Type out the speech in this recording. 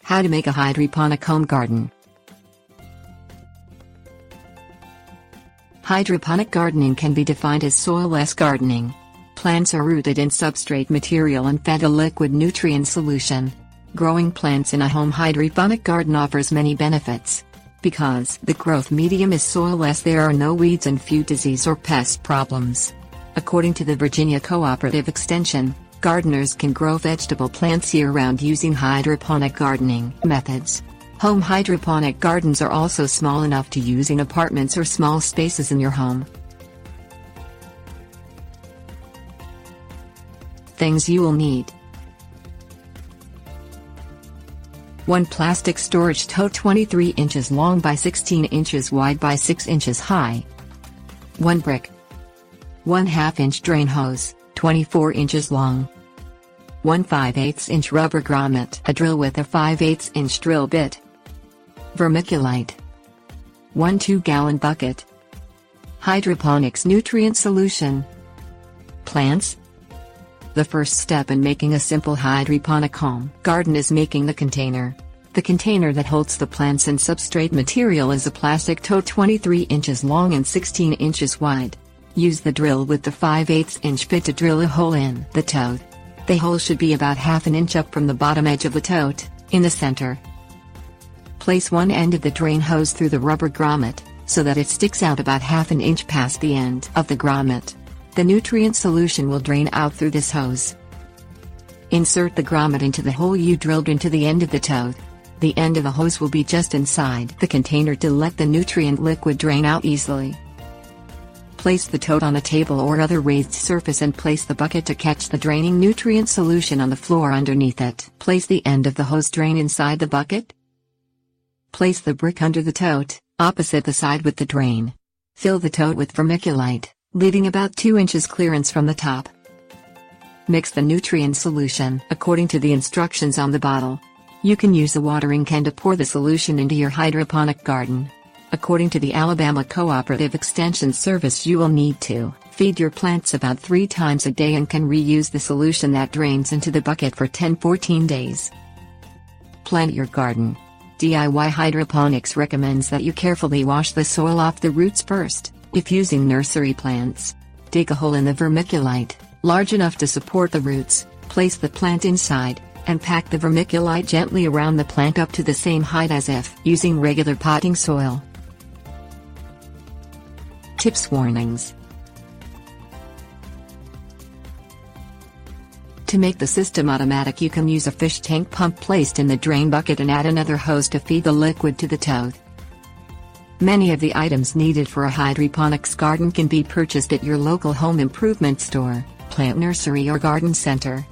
How to make a hydroponic home garden. Hydroponic gardening can be defined as soil-less gardening. Plants are rooted in substrate material and fed a liquid nutrient solution. Growing plants in a home hydroponic garden offers many benefits. Because the growth medium is soil-less, there are no weeds and few disease or pest problems. According to the Virginia Cooperative Extension, gardeners can grow vegetable plants year-round using hydroponic gardening methods. Home hydroponic gardens are also small enough to use in apartments or small spaces in your home. Things you will need: 1 plastic storage tote 23 inches long by 16 inches wide by 6 inches high. 1 brick. 1/2 inch drain hose, 24 inches long. 1 5/8 inch rubber grommet, a drill with a 5/8 inch drill bit. Vermiculite. 1 2-gallon bucket. Hydroponics nutrient solution. Plants. The first step in making a simple hydroponic home garden is making the container. The container that holds the plants and substrate material is a plastic tote 23 inches long and 16 inches wide. Use the drill with the 5/8 inch bit to drill a hole in the tote. The hole should be about 1/2 inch up from the bottom edge of the tote, in the center. Place one end of the drain hose through the rubber grommet, so that it sticks out about 1/2 inch past the end of the grommet. The nutrient solution will drain out through this hose. Insert the grommet into the hole you drilled into the end of the tote. The end of the hose will be just inside the container to let the nutrient liquid drain out easily. Place the tote on a table or other raised surface and place the bucket to catch the draining nutrient solution on the floor underneath it. Place the end of the hose drain inside the bucket. Place the brick under the tote, opposite the side with the drain. Fill the tote with vermiculite, leaving about 2 inches clearance from the top. Mix the nutrient solution according to the instructions on the bottle. You can use a watering can to pour the solution into your hydroponic garden. According to the Alabama Cooperative Extension Service, you will need to feed your plants about 3 times a day and can reuse the solution that drains into the bucket for 10-14 days. Plant your garden. DIY Hydroponics recommends that you carefully wash the soil off the roots first. If using nursery plants, dig a hole in the vermiculite, large enough to support the roots, place the plant inside, and pack the vermiculite gently around the plant up to the same height as if using regular potting soil. Tips warnings. To make the system automatic, you can use a fish tank pump placed in the drain bucket and add another hose to feed the liquid to the tote. Many of the items needed for a hydroponics garden can be purchased at your local home improvement store, plant nursery or garden center.